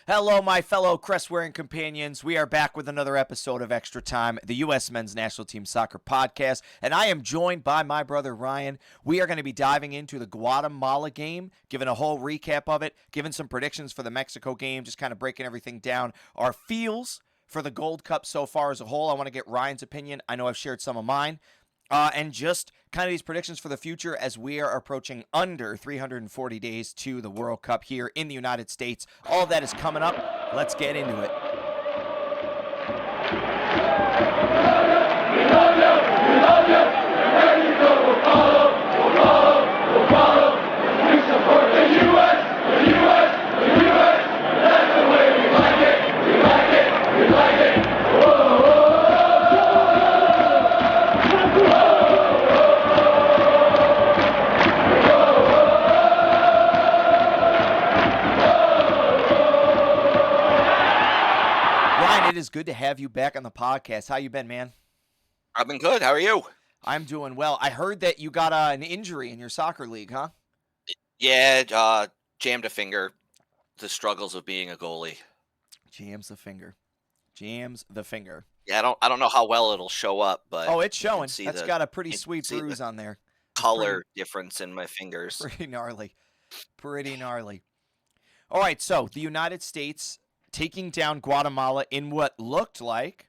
Hello, my fellow crest-wearing companions. We are back with another episode of Extra Time, the U.S. Men's National Team Soccer Podcast, and I am joined by my brother Ryan. We are going to be diving into the Guatemala game, giving a whole recap of it, giving some predictions for the Mexico game, just kind of breaking everything down. Our feels for the Gold Cup so far as a whole. I want to get Ryan's opinion. I know I've shared some of mine. And just kind of these predictions for the future as we are approaching under 340 days to the World Cup here in the United States. All of that is coming up. Let's get into it. It is good to have you back on the podcast. How you been, man? I've been good. How are you? I'm doing well. I heard that you got an injury in your soccer league, huh? Yeah, jammed a finger. The struggles of being a goalie. Jams the finger. Yeah, I don't know how well it'll show up, but it's showing. That's got a pretty sweet bruise on there. Color difference in my fingers. Pretty gnarly. All right, so the United States taking down Guatemala in what looked like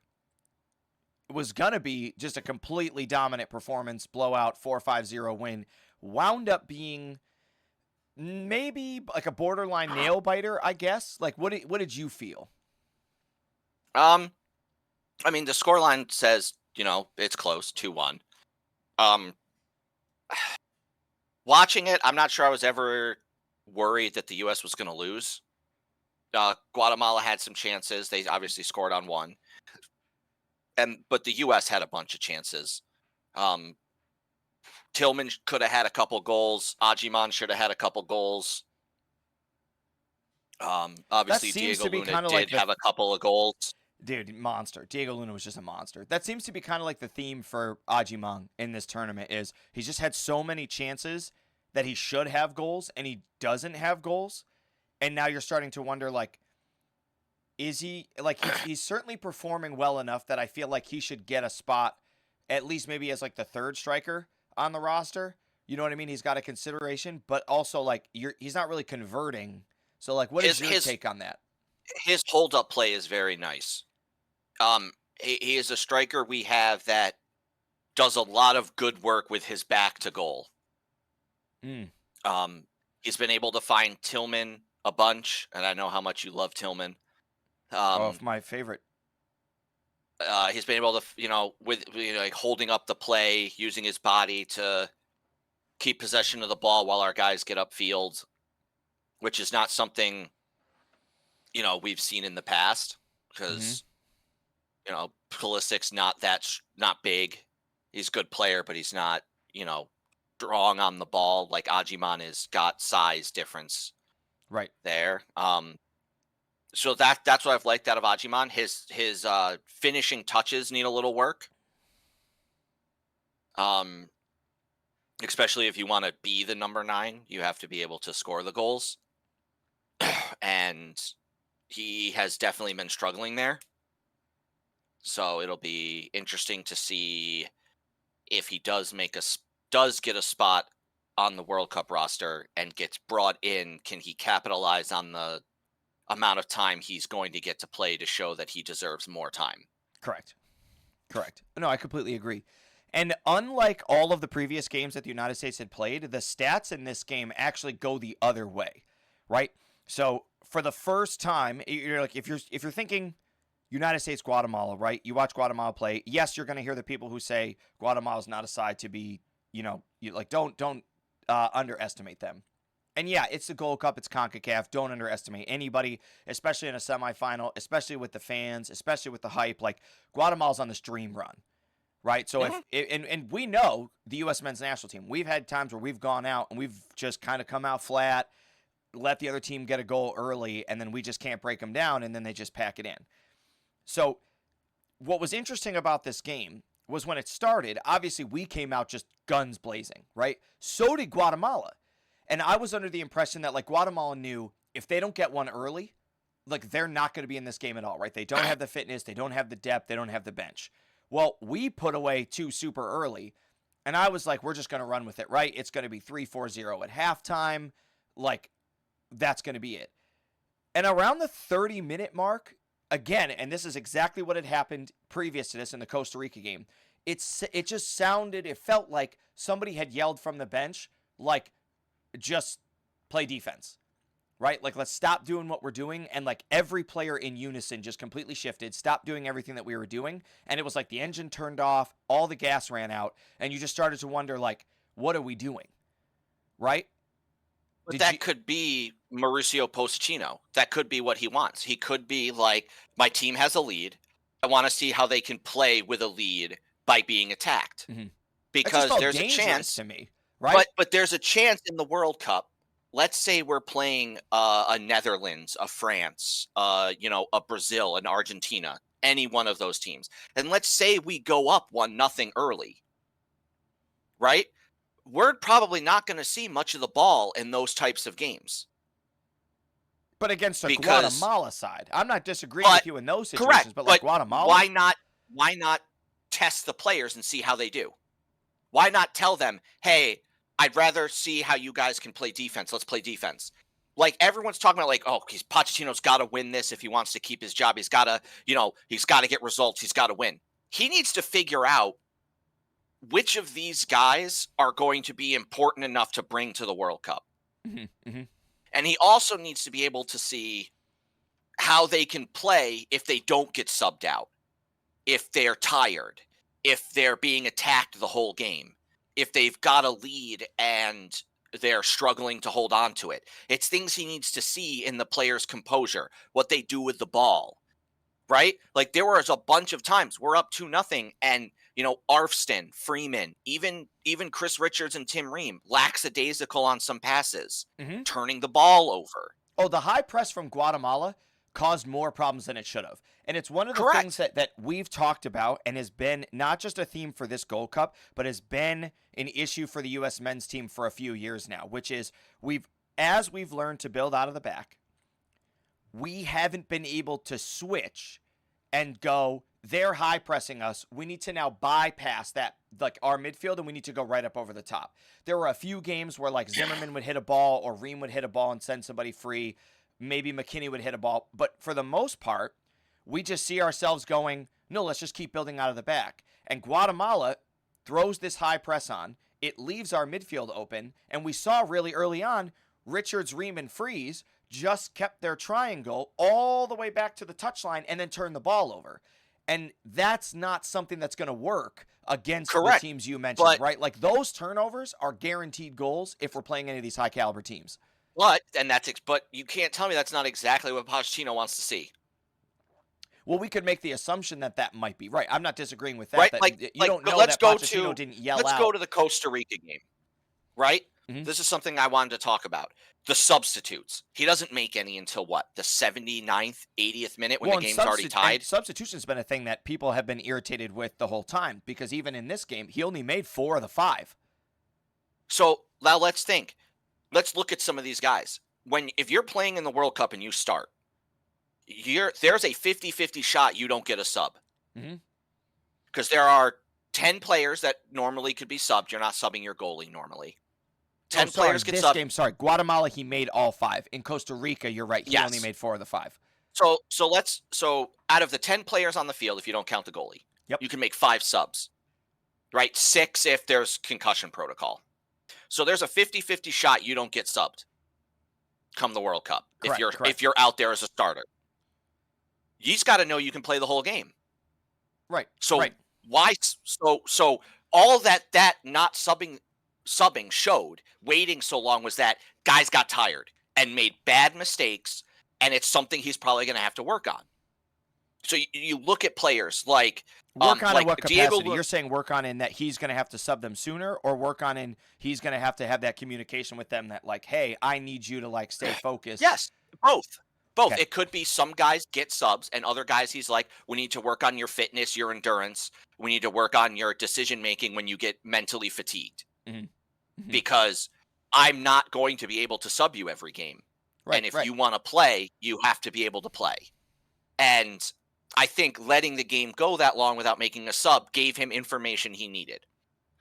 was going to be just a completely dominant performance, blowout, 4-5-0 win, wound up being maybe like a borderline nail-biter, I guess. Like, what did you feel? I mean, the scoreline says, it's close, 2-1. Watching it, I'm not sure I was ever worried that the U.S. was going to lose. Guatemala had some chances. They obviously scored on one. But the U.S. had a bunch of chances. Tillman could have had a couple goals. Ajiman should have had a couple goals. Obviously, Diego Luna did have a couple of goals. Dude, monster. Diego Luna was just a monster. That seems to be kind of like the theme for Ajiman in this tournament is he's just had so many chances that he should have goals, and he doesn't have goals. And now you're starting to wonder, like, is he, like, he's certainly performing well enough that I feel like he should get a spot, at least maybe as, like, the third striker on the roster. You know what I mean? He's got a consideration, but also, like, he's not really converting. So, like, what is your take on that? His hold-up play is very nice. He is a striker we have that does a lot of good work with his back to goal. He's been able to find Tillman a bunch, and I know how much you love Tillman. My favorite. He's been able to, like holding up the play, using his body to keep possession of the ball while our guys get upfield, which is not something, we've seen in the past because, Pulisic's not big. He's a good player, but he's not, strong on the ball. Like Ajiman has got size difference. Right there. So that's what I've liked out of Ajiman. His finishing touches need a little work. Especially if you want to be the number 9, you have to be able to score the goals. And he has definitely been struggling there. So it'll be interesting to see if he does get a spot on the World Cup roster and gets brought in. Can he capitalize on the amount of time he's going to get to play to show that he deserves more time? Correct. No, I completely agree. And unlike all of the previous games that the United States had played, the stats in this game actually go the other way, right? So for the first time, you're like, if you're thinking United States, Guatemala, right? You watch Guatemala play. Yes, you're going to hear the people who say Guatemala's not a side to be, don't underestimate them. And yeah, it's the Gold Cup, it's CONCACAF. Don't underestimate anybody, especially in a semifinal, especially with the fans, especially with the hype. Like, Guatemala's on this dream run, right? So and we know the U.S. men's national team. We've had times where we've gone out and we've just kind of come out flat, let the other team get a goal early, and then we just can't break them down, and then they just pack it in. So what was interesting about this game was when it started, obviously we came out just guns blazing, right? So did Guatemala. And I was under the impression that, like, Guatemala knew if they don't get one early, like they're not going to be in this game at all, right? They don't have the fitness, they don't have the depth, they don't have the bench. Well, we put away 2 super early, and I was like, we're just going to run with it, right? It's going to be 3-4-0 at halftime. Like, that's going to be it. And around the 30-minute mark, again, and this is exactly what had happened previous to this in the Costa Rica game, it just sounded, it felt like somebody had yelled from the bench, like, just play defense, right? Like, let's stop doing what we're doing. And like every player in unison just completely shifted, stopped doing everything that we were doing. And it was like the engine turned off, all the gas ran out, and you just started to wonder, like, what are we doing? Right? But that could be Mauricio Pochettino. That could be what he wants. He could be like, my team has a lead. I want to see how they can play with a lead by being attacked. Mm-hmm. Because there's a chance to me, right? But there's a chance in the World Cup. Let's say we're playing a Netherlands, a France, a Brazil, an Argentina, any one of those teams. And let's say we go up 1-0 early. Right? We're probably not going to see much of the ball in those types of games. But against the Guatemala side, I'm not disagreeing with you in those situations, correct, but like Guatemala, why not test the players and see how they do? Why not tell them, hey, I'd rather see how you guys can play defense. Let's play defense. Like everyone's talking about, like, oh, Pochettino's got to win this if he wants to keep his job. He's got to, he's got to get results. He's got to win. He needs to figure out which of these guys are going to be important enough to bring to the World Cup. Mm-hmm, mm-hmm. And he also needs to be able to see how they can play if they don't get subbed out, if they're tired, if they're being attacked the whole game, if they've got a lead and they're struggling to hold on to it. It's things he needs to see in the players' composure, what they do with the ball, right? Like there was a bunch of times we're up 2-0 and Arfston, Freeman, even Chris Richards and Tim Ream, lackadaisical on some passes, turning the ball over. Oh, the high press from Guatemala caused more problems than it should have. And it's one of the things that we've talked about and has been not just a theme for this Gold Cup, but has been an issue for the U.S. men's team for a few years now, which is as we've learned to build out of the back, we haven't been able to switch and go, they're high pressing us. We need to now bypass that, like our midfield, and we need to go right up over the top. There were a few games where like Zimmerman would hit a ball or Ream would hit a ball and send somebody free. Maybe McKinney would hit a ball. But for the most part, we just see ourselves going, no, let's just keep building out of the back. And Guatemala throws this high press on. It leaves our midfield open. And we saw really early on, Richards, Ream, and Freeze just kept their triangle all the way back to the touchline and then turned the ball over. And that's not something that's going to work against the teams you mentioned, right? Like those turnovers are guaranteed goals if we're playing any of these high caliber teams. But you can't tell me that's not exactly what Pochettino wants to see. Well, we could make the assumption that might be right. I'm not disagreeing with that. Right? That like, you like, don't know let's that go Pochettino to, didn't yell let's out. go to the Costa Rica game, right? Mm-hmm. This is something I wanted to talk about. The substitutes. He doesn't make any until what? The 79th, 80th minute when the game's already tied? Substitution's been a thing that people have been irritated with the whole time because even in this game, he only made 4 of the 5. So now let's think. Let's look at some of these guys. If you're playing in the World Cup and you start, there's a 50-50 shot you don't get a sub. Because there are 10 players that normally could be subbed. You're not subbing your goalie normally. 10 players get subbed. This game, Guatemala, he made all 5. In Costa Rica, you're right. He only made 4 of the 5. So out of the 10 players on the field, if you don't count the goalie, you can make 5 subs, right? 6 if there's concussion protocol. So there's a 50-50 shot you don't get subbed come the World Cup. Correct, if you're out there as a starter. You just got to know you can play the whole game. Right. So why so all that not subbing showed, waiting so long, was that guys got tired and made bad mistakes, and it's something he's probably going to have to work on. So you look at players like work on in what capacity? You're saying work on in that he's going to have to sub them sooner, or work on in he's going to have that communication with them that like, hey, I need you to like stay focused. Yes, both. Okay. It could be some guys get subs and other guys he's like, we need to work on your fitness, your endurance. We need to work on your decision making when you get mentally fatigued. Because I'm not going to be able to sub you every game. Right, And if right. you want to play, you have to be able to play. And I think letting the game go that long without making a sub gave him information he needed,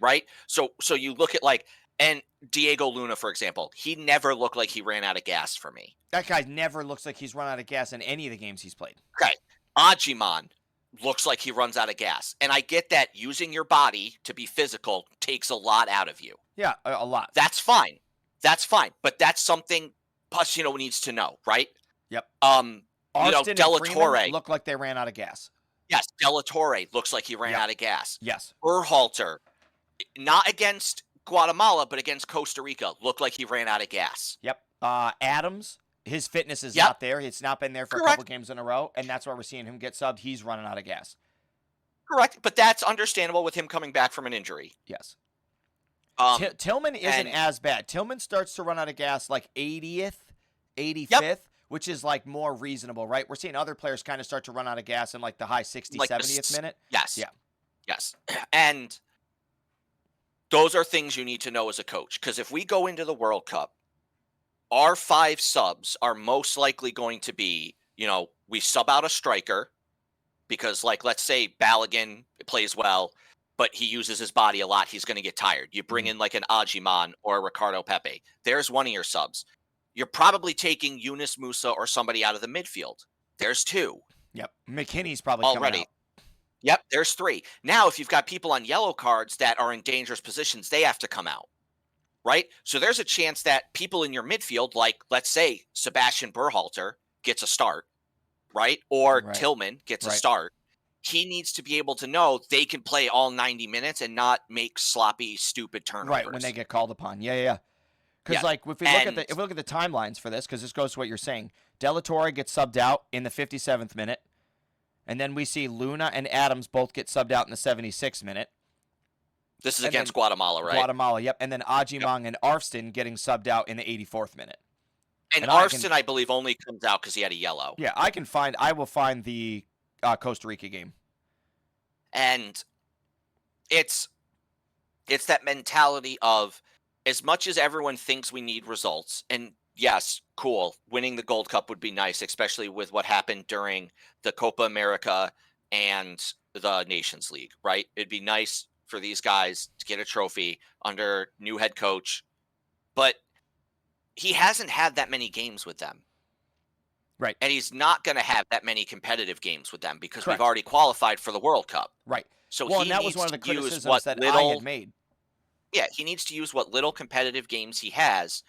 right? So you look at like and Diego Luna, for example, he never looked like he ran out of gas for me. That guy never looks like he's run out of gas in any of the games he's played. Okay. Ajiman looks like he runs out of gas. And I get that using your body to be physical takes a lot out of you. Yeah, a lot. That's fine. That's fine. But that's something Pacino needs to know, right? Yep. De and La Freeman Torre. look like they ran out of gas. Yes, De La Torre looks like he ran Yep. out of gas. Yes. Berhalter, not against Guatemala, but against Costa Rica, looked like he ran out of gas. Yep. Adams, his fitness is Yep. not there. It's not been there for a Correct. couple games in a row, and that's why we're seeing him get subbed. He's running out of gas. Correct, but that's understandable with him coming back from an injury. Yes. Um, Tillman isn't and- as bad. Tillman starts to run out of gas like 80th, 85th, which is like more reasonable, right? We're seeing other players kind of start to run out of gas in like the high 60th, Like the 70th minute. Yes. Yeah. Yes. And those are things you need to know as a coach. Because if we go into the World Cup, our 5 subs are most likely going to be, we sub out a striker because, like, let's say Balogun plays well, but he uses his body a lot. He's going to get tired. You bring in like an Ajiman or a Ricardo Pepe. There's one of your subs. You're probably taking Yunus Musa or somebody out of the midfield. There's 2. Yep. McKinney's probably Already. coming out. Yep, there's 3. Now, if you've got people on yellow cards that are in dangerous positions, they have to come out, right? So there's a chance that people in your midfield, like, let's say, Sebastian Berhalter gets a start, right? Or Right. Tillman gets a Right. start. He needs to be able to know they can play all 90 minutes and not make sloppy, stupid turnovers. Right, when they get called upon. Yeah. Because, Yeah, like, if we look at the timelines for this, because this goes to what you're saying, De La Torre gets subbed out in the 57th minute. And then we see Luna and Adams both get subbed out in the 76th minute. This is And against then Guatemala, right? Guatemala, yep. And then Ajimang and Arfston getting subbed out in the 84th minute. And and I Arfston, I believe, only comes out because he had a yellow. Yeah, I will find the Costa Rica game. And it's that mentality of, as much as everyone thinks we need results, and yes, cool, winning the Gold Cup would be nice, especially with what happened during the Copa America and the Nations League, right? It'd be nice for these guys to get a trophy under new head coach, but he hasn't had that many games with them. Right. And he's not going to have that many competitive games with them because Correct. we've already qualified for the World Cup. Right. So Well, he and that was needs one of the to use criticisms what that I little had made. Yeah, he needs to use what little competitive games he has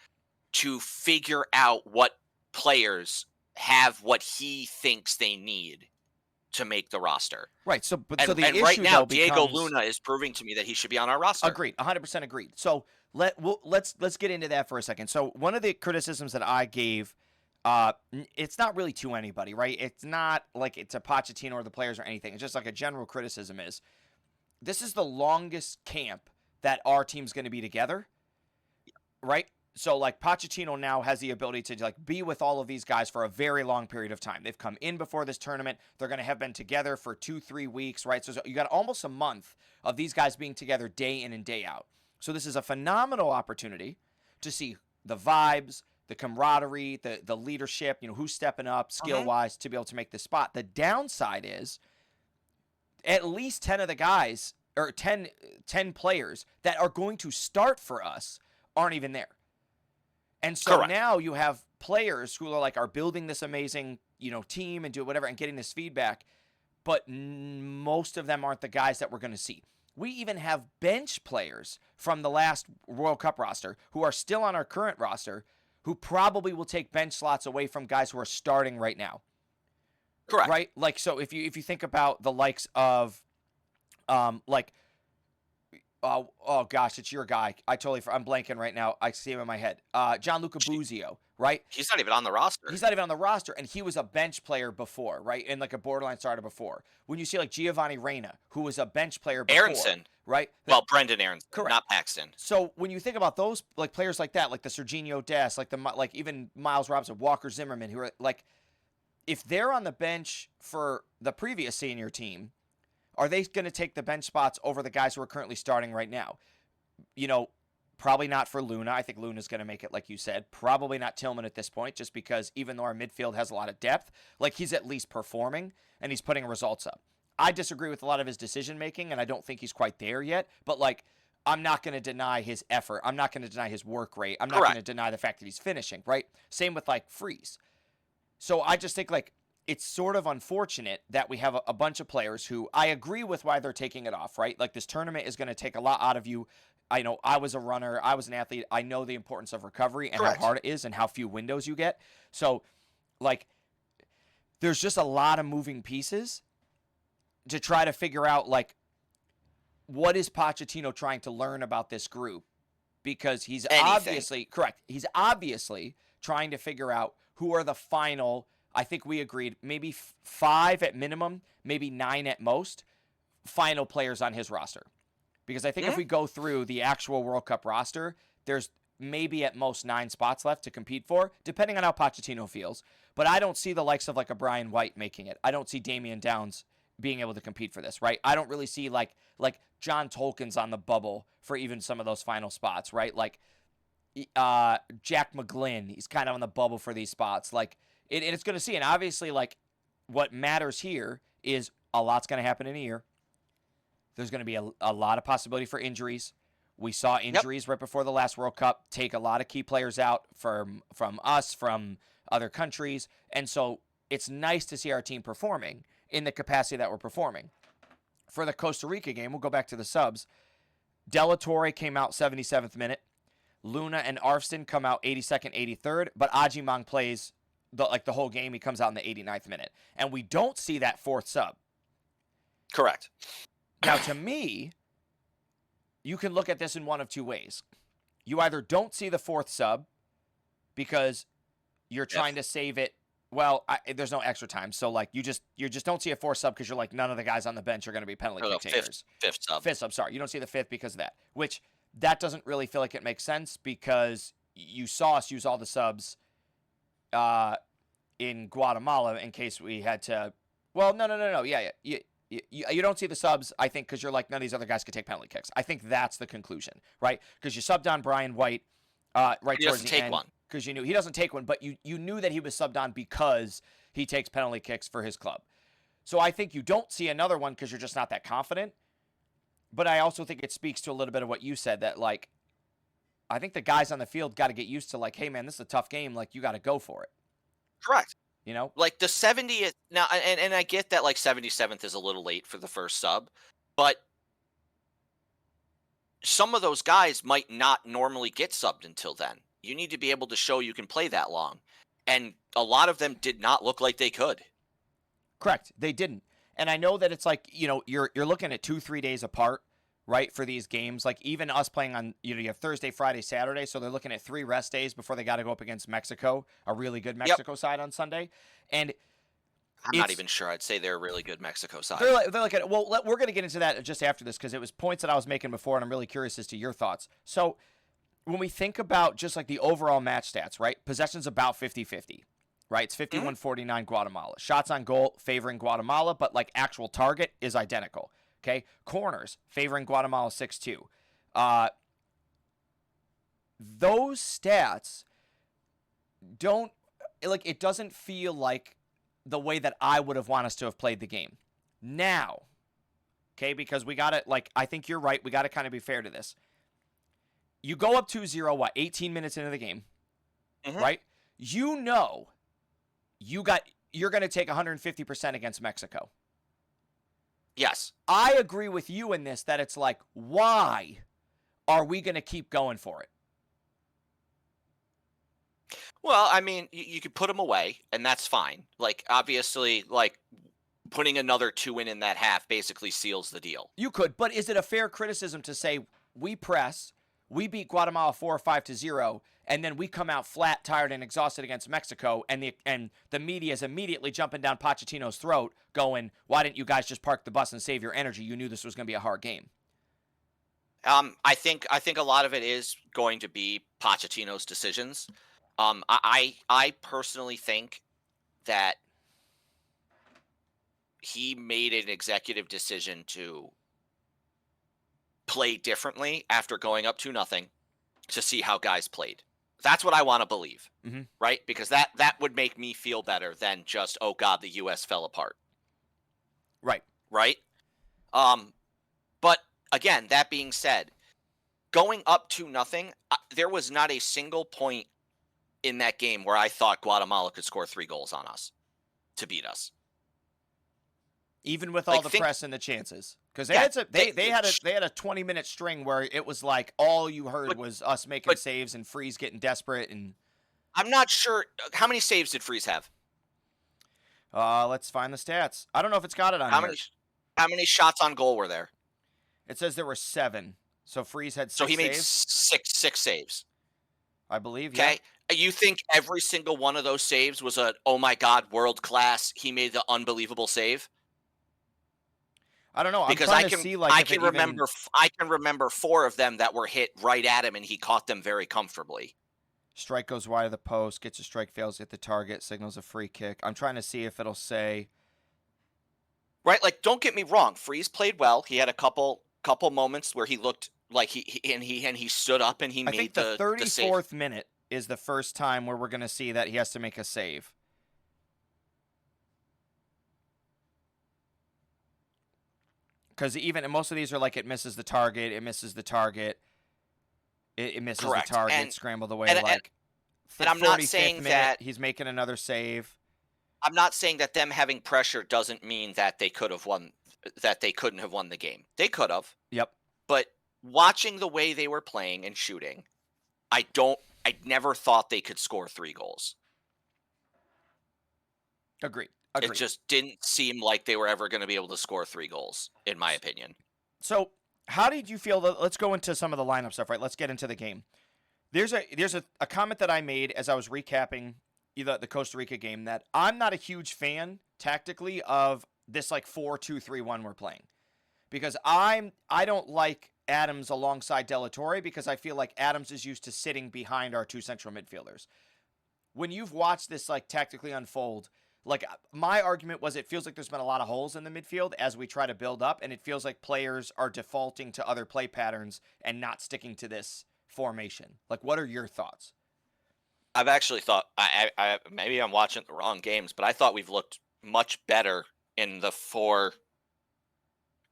to figure out what players have what he thinks they need to make the roster. Right. So, And, so the and issue right now, though Diego becomes, Luna is proving to me that he should be on our roster. Agreed. 100% agreed. So let's get into that for a second. So one of the criticisms that I gave, it's not really to anybody, right? It's not like it's a Pochettino or the players or anything. It's just like a general criticism is, this is the longest camp that our team's going to be together, right? So like Pochettino now has the ability to like be with all of these guys for a very long period of time. They've come in before this tournament. They're going to have been together for 2-3 weeks, right? So you got almost a month of these guys being together day in and day out. So this is a phenomenal opportunity to see the vibes, the camaraderie, the leadership, who's stepping up skill-wise to be able to make this spot. The downside is at least 10 of the guys, or 10 players that are going to start for us aren't even there. And so Correct. now you have players who are building this amazing, team and do whatever and getting this feedback, but most of them aren't the guys that we're going to see. We even have bench players from the last World Cup roster who are still on our current roster who probably will take bench slots away from guys who are starting right now. Correct. Right? Like, so if you think about the likes of, oh gosh, it's your guy. I'm blanking right now. I see him in my head. Gianluca Buzio, right? He's not even on the roster. He's not even on the roster, and he was a bench player before, right? And like a borderline starter before. When you see like Giovanni Reina, who was a bench player before, Aronson. right? Well, Brendan Aronson, Correct. not Paxton. So when you think about those like players like that, like the Serginho Dest, like even Miles Robinson, Walker Zimmerman, who are like, if they're on the bench for the previous senior team, are they going to take the bench spots over the guys who are currently starting right now? Probably not for Luna. I think Luna's going to make it, like you said. Probably not Tillman at this point, just because even though our midfield has a lot of depth, like he's at least performing and he's putting results up. I disagree with a lot of his decision making, and I don't think he's quite there yet. But like, I'm not going to deny his effort. I'm not going to deny his work rate. I'm not going to Correct. deny the fact that he's finishing. Right. Same with like Freeze. So I just think like it's sort of unfortunate that we have a bunch of players who I agree with why they're taking it off, right? Like this tournament is going to take a lot out of you. I know I was a runner, I was an athlete. I know the importance of recovery and how Correct. hard it is and how few windows you get. So, like, there's just a lot of moving pieces to try to figure out, like, what is Pochettino trying to learn about this group? Because he's Anything. obviously, correct, he's obviously trying to figure out who are the final, I think we agreed, maybe 5 at minimum, maybe 9 at most, final players on his roster. Because I think if we go through the actual World Cup roster, there's maybe at most 9 spots left to compete for, depending on how Pochettino feels. But I don't see the likes of like a Brian White making it. I don't see Damian Downs being able to compete for this, right? I don't really see like John Tolkien's on the bubble for even some of those final spots, right? Like Jack McGlynn, he's kind of on the bubble for these spots. Like it's going to see, and obviously like what matters here is a lot's going to happen in a year. There's going to be a lot of possibility for injuries. We saw injuries right before the last World Cup take a lot of key players out from us, from other countries. And so it's nice to see our team performing in the capacity that we're performing. For the Costa Rica game, we'll go back to the subs. Della Torre came out 77th minute. Luna and Arfston come out 82nd, 83rd. But Ajimang plays the whole game. He comes out in the 89th minute. And we don't see that 4th sub. Correct. Now, to me, you can look at this in one of two ways. You either don't see the 4th sub because you're trying to save it. Well, there's no extra time, so like you just don't see a 4th sub because you're like none of the guys on the bench are going to be penalty kick takers. Fifth sub. 5th sub, sorry, you don't see the 5th because of that. Which that doesn't really feel like it makes sense because you saw us use all the subs in Guatemala in case we had to. Well, no. Yeah. You don't see the subs, I think, because you're like, none of these other guys could take penalty kicks. I think that's the conclusion, right? Because you subbed on Brian White right towards the end. Because you knew he doesn't take one, but you knew that he was subbed on because he takes penalty kicks for his club. So I think you don't see another one because you're just not that confident. But I also think it speaks to a little bit of what you said, that like, I think the guys on the field got to get used to like, hey man, this is a tough game. Like you got to go for it. Correct. You know, like the 70th now, and I get that like 77th is a little late for the first sub, but some of those guys might not normally get subbed until then. You need to be able to show you can play that long, and a lot of them did not look like they could. Correct, they didn't. And I know that it's like, you know, you're looking at 2-3 days apart, right, for these games. Like even us playing on, you know, you have Thursday, Friday, Saturday, so they're looking at 3 rest days before they got to go up against Mexico, a really good Mexico side on Sunday. And I'm not even sure I'd say they're a really good Mexico side. They're like well, we're going to get into that just after this because it was points that I was making before, and I'm really curious as to your thoughts. So when we think about just like the overall match stats, right, possession's about 50-50. Right, it's 51-49 Guatemala. Shots on goal favoring Guatemala, but like actual target is identical. Okay, corners favoring Guatemala 6-2. Those stats don't like, it doesn't feel like the way that I would have wanted us to have played the game. Now, okay, because we got to, like, I think you're right. We got to kind of be fair to this. You go up 2-0, 18 minutes into the game, right? You know, you're going to take 150% against Mexico. Yes. I agree with you in this, that it's like, why are we going to keep going for it? Well, I mean, you could put them away, and that's fine. Like, obviously, like, putting another 2 in that half basically seals the deal. You could, but is it a fair criticism to say we press, we beat Guatemala 4 or 5-0, and then we come out flat, tired, and exhausted against Mexico, and the media is immediately jumping down Pochettino's throat, going, "Why didn't you guys just park the bus and save your energy? You knew this was going to be a hard game." I think a lot of it is going to be Pochettino's decisions. I personally think that he made an executive decision to play differently after going up 2-0. to see how guys played. That's what I want to believe, Hmm. right? Because that would make me feel better than just, oh God, the US fell apart, Right. right? Um, but again, that being said, going up 2-0, there was not a single point in that game where I thought Guatemala could score 3 goals on us to beat us. Even with all Like the think, press and the chances, because yeah, they had a 20-minute string where it was like all you heard but was us making but saves and Freeze getting desperate. And I'm not sure how many saves did Freeze have. let's find the stats. I don't know if it's got it on How many here. how many shots on goal were there? It says there were 7. So Freeze had So he 6 made saves, six saves. I believe. Yeah. Okay, you think every single one of those saves was a oh my god world class? He made the unbelievable save I don't know. I'm because trying to see like if it even I can remember 4 of them that were hit right at him and he caught them very comfortably. strike goes wide of the post, gets a strike, fails to hit the target, signals a free kick. I'm trying to see if it'll say. Right? Like, don't get me wrong. Freeze played well. He had a couple moments where he looked like he stood up and he I think made the the save. 34th minute is the first time where we're going to see that he has to make a save. Because even and most of these are like it misses the target, it misses the target, it misses the Correct. target, scrambled away. And Like and I'm not 45th saying minute, that he's making another save. them having pressure doesn't mean that they couldn't have won the game. They could have. Yep. But watching the way they were playing and shooting, I never thought they could score 3 goals. Agreed. It Agreed. just didn't seem like they were ever going to be able to score 3 goals, in my opinion. So, how did you feel? Let's go into some of the lineup stuff, right? Let's get into the game. There's a comment that I made as I was recapping the Costa Rica game that I'm not a huge fan tactically of this like 4-2-3-1 we're playing. Because I don't like Adams alongside De La Torre because I feel like Adams is used to sitting behind our 2 central midfielders. When you've watched this like tactically unfold, like my argument was it feels like there's been a lot of holes in the midfield as we try to build up, and it feels like players are defaulting to other play patterns and not sticking to this formation. Like, what are your thoughts? I've actually thought I maybe I'm watching the wrong games, but I thought we've looked much better in the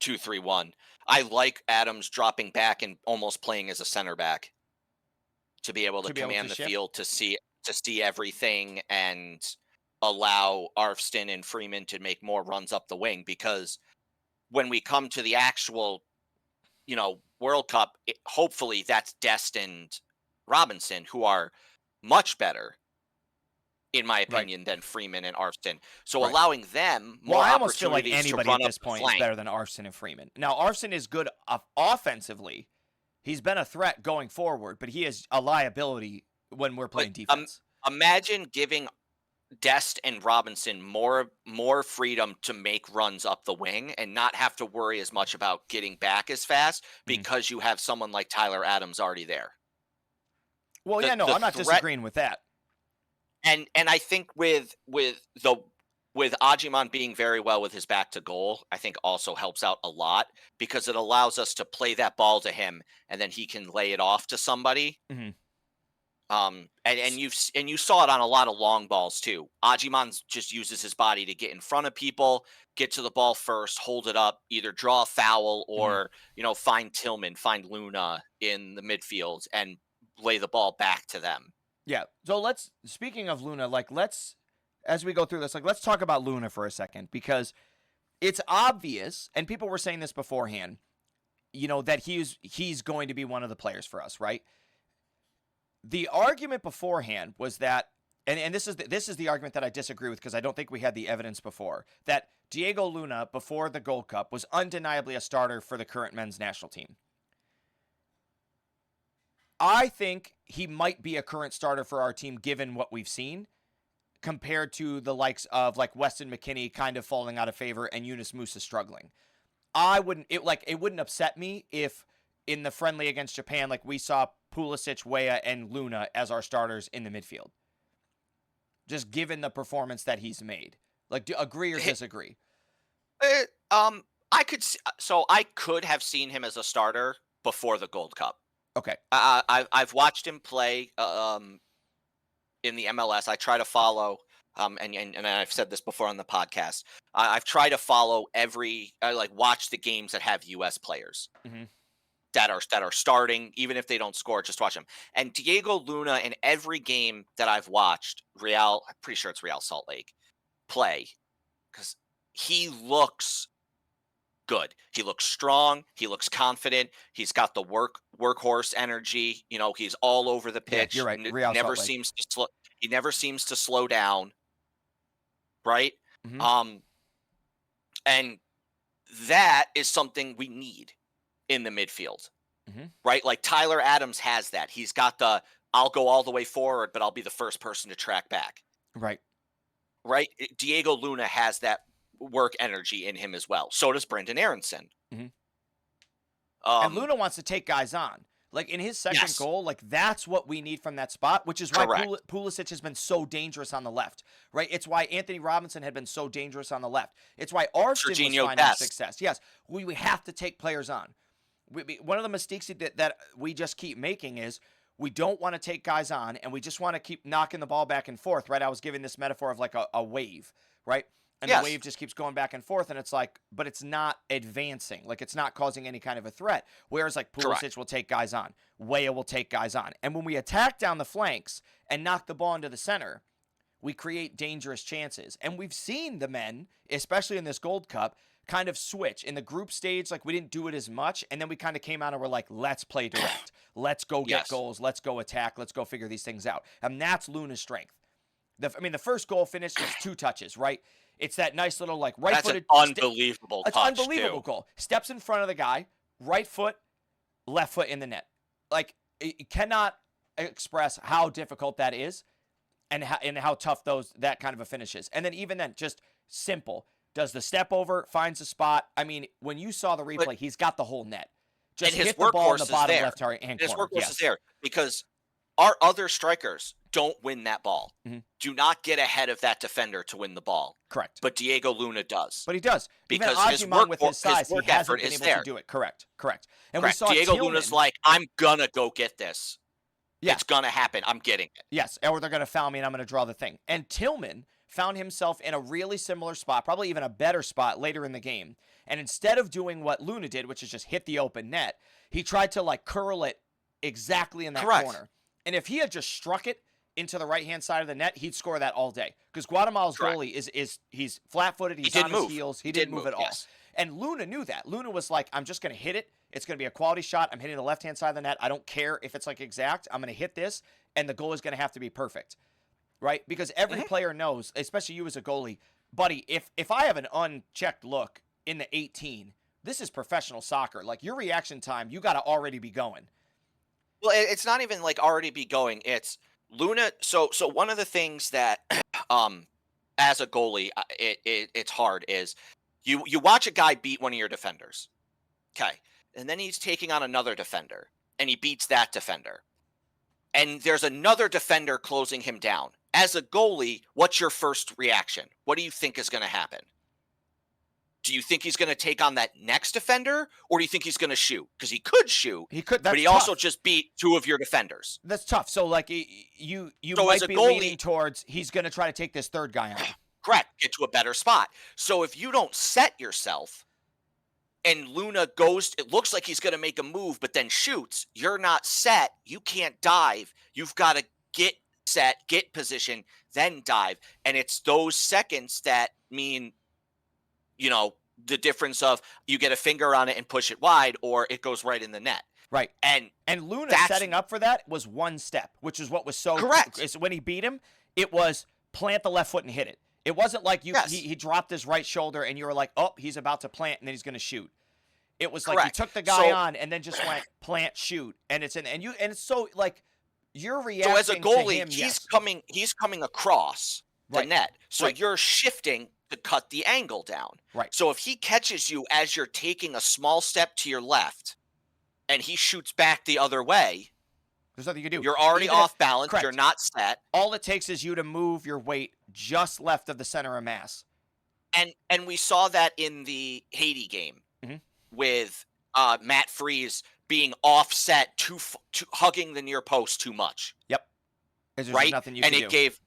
4-2-3-1. I like Adams dropping back and almost playing as a center back to be able to To be able to command the shift? field to see everything and allow Arfston and Freeman to make more runs up the wing because when we come to the actual, World Cup, hopefully that's destined Robinson, who are much better, in my Right. opinion, than Freeman and Arfston. So Right. allowing them Well, more I almost feel like opportunities to anybody at run up this the point is flank. better than Arson and Freeman. Now, Arson is good offensively. He's been a threat going forward, but he is a liability when we're But playing defense. imagine giving Dest and Robinson more freedom to make runs up the wing and not have to worry as much about getting back as fast Mhm. because you have someone like Tyler Adams already there. Well, The yeah, no, the I'm not threat disagreeing with that. and I think with Ajiman being very well with his back to goal, I think also helps out a lot because it allows us to play that ball to him and then he can lay it off to somebody. Hmm. And you saw it on a lot of long balls too. Ajiman just uses his body to get in front of people, get to the ball first, hold it up, either draw a foul Hmm. or find Tillman, find Luna in the midfield, and lay the ball back to them. Yeah. So speaking of Luna, like as we go through this, like let's talk about Luna for a second because it's obvious, and people were saying this beforehand, that he's going to be one of the players for us, right? The argument beforehand was that, and this is the argument that I disagree with because I don't think we had the evidence before that Diego Luna before the Gold Cup was undeniably a starter for the current men's national team. I think he might be a current starter for our team given what we've seen compared to the likes of like Weston McKennie kind of falling out of favor and Yunus Musa struggling. It wouldn't upset me if in the friendly against Japan, like we saw Pulisic, Weah, and Luna as our starters in the midfield. Just given the performance that he's made. Like, agree or disagree? I could have seen him as a starter before the Gold Cup. Okay. I've watched him play in the MLS. I try to follow, and I've said this before on the podcast. I've tried to follow watch the games that have U.S. players Hmm. that are starting, even if they don't score. Just watch them. And Diego Luna, in every game that I've watched, I'm pretty sure it's Real Salt Lake play, because he looks good. He looks strong. He looks confident. He's got the workhorse energy. He's all over the Yeah, you're pitch. right. Real Never Salt Lake. seems to slow. He never seems to slow down. Right. Hmm. Um, and that is something we need in the midfield. Hmm. Right. Like Tyler Adams has that. He's got I'll go all the way forward, but I'll be the first person to track back. Right. Right. Diego Luna has that work energy in him as well. So does Brendan Aronson. Hmm. And Um, Luna wants to take guys on. Like in his second yes, goal, like that's what we need from that spot, which is why correct. Pulisic has been so dangerous on the left, right? It's why Anthony Robinson had been so dangerous on the left. It's why Arston was Serginho finding Dest. success. Yes, we have to take players on. One of the mistakes that we just keep making is we don't want to take guys on, and we just want to keep knocking the ball back and forth, right? I was giving this metaphor of like a wave, right? And the Yes, wave just keeps going back and forth, and it's like, but it's not advancing. Like, it's not causing any kind of a threat. Whereas, like, correct. Pulisic will take guys on. Weah will take guys on. And when we attack down the flanks and knock the ball into the center, we create dangerous chances. And we've seen the men, especially in this Gold Cup, kind of switch. In the group stage, like, we didn't do it as much, and then we kind of came out and we're like, let's play direct. Let's go get Yes. goals. Let's go attack. Let's go figure these things out. And that's Luna's strength. The first goal finish was 2 touches, right? It's that nice little, like, right-footed. That's an unbelievable It's touch, unbelievable too. goal. Steps in front of the guy, right foot, left foot in the net. Like, you cannot express how difficult that is, and how tough that kind of a finish is. And then even then, just simple. Does the step over, finds a spot. I mean, when you saw the replay, But he's got the whole net. Just and his hit the ball in workhorse the is bottom there. left hand His corner. workhorse is Yes. there because our other strikers don't win that ball. Mhm. Do not get ahead of that defender to win the ball. Correct. But Diego Luna does. But he does. Even Because his Ajiman with his size, he work hasn't effort been is able there. to do it. Correct. And Correct. we saw Diego Tillman. Luna's like, I'm gonna go get this. Yeah. It's gonna happen. I'm getting it. Yes, or they're going to foul me and I'm going to draw the thing. And Tillman found himself in a really similar spot, probably even a better spot later in the game. And instead of doing what Luna did, which is just hit the open net, he tried to like curl it exactly in that Correct. corner. And if he had just struck it into the right-hand side of the net, he'd score that all day. Because Guatemala's Correct. goalie he's flat-footed, he's didn't on his move. heels, he didn't move at all. Yes. And Luna knew that. Luna was like, I'm just going to hit it. It's going to be a quality shot. I'm hitting the left-hand side of the net. I don't care if it's like exact. I'm going to hit this, and the goal is going to have to be perfect, right? Because every player knows, especially you as a goalie, buddy, if I have an unchecked look in the 18, this is professional soccer. Like, your reaction time, you got to already be going. Well, it's not even like already be going. It's Luna. So one of the things that, as a goalie, it's hard is you watch a guy beat one of your defenders, okay, and then he's taking on another defender, and he beats that defender, and there's another defender closing him down. As a goalie, what's your first reaction? What do you think is going to happen? Do you think he's going to take on that next defender, or do you think he's going to shoot? Because he could shoot. He could, but he also just beat 2 of your defenders. That's tough. So, like, you So as might a be goalie- leaning towards he's going to try to take this third guy on. Correct. Get to a better spot. So if you don't set yourself and Luna goes, it looks like he's going to make a move, but then shoots, you're not set. You can't dive. You've got to get set, get position, then dive. And it's those seconds that mean, the difference of you get a finger on it and push it wide, or it goes right in the net. Right. And Luna that's- setting up for that was one step, which is what was so Correct. Is when he beat him, it was plant the left foot and hit it. It wasn't like Yes. he dropped his right shoulder and you were like, oh, he's about to plant and then he's going to shoot. It was like Correct. you took the guy So- on and then just went plant, shoot, and it's so like you're reacting. So as a to goalie, him, he's yes. coming across the Right. net. So Right. you're shifting to cut the angle down. Right. So if he catches you as you're taking a small step to your left and he shoots back the other way, There's nothing you can do. you're already Even if- off balance, correct. you're not set. All it takes is you to move your weight just left of the center of mass. And we saw that in the Haiti game Mhm. with Matt Freese being offset, too hugging the near post too much. Yep. Because there's just Right? nothing you And can it do. gave,